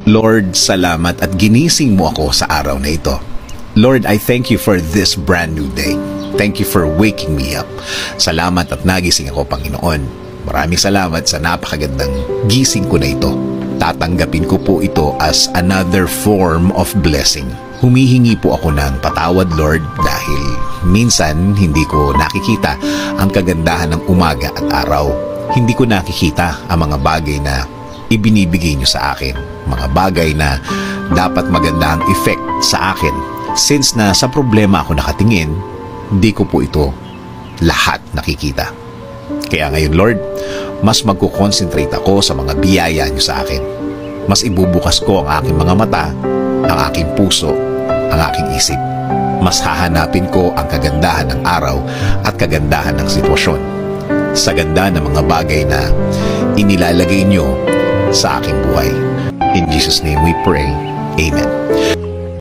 Lord, salamat at ginising mo ako sa araw na ito. Lord, I thank you for this brand new day. Thank you for waking me up. Salamat at nagising ako, Panginoon. Maraming salamat sa napakagandang gising ko na ito. Tatanggapin ko po ito as another form of blessing. Humihingi po ako ng patawad, Lord, dahil minsan hindi ko nakikita ang kagandahan ng umaga at araw. Hindi ko nakikita ang mga bagay na ibinibigay niyo sa akin. Mga bagay na dapat maganda ang effect sa akin. Since na sa problema ako nakatingin, hindi ko po ito lahat nakikita. Kaya ngayon, Lord, mas magkukonsentrate ako sa mga biyaya niyo sa akin. Mas ibubukas ko ang aking mga mata, ang aking puso, ang aking isip. Mas hahanapin ko ang kagandahan ng araw at kagandahan ng sitwasyon. Sa ganda ng mga bagay na inilalagay niyo sa aking buhay. In Jesus' name we pray. Amen.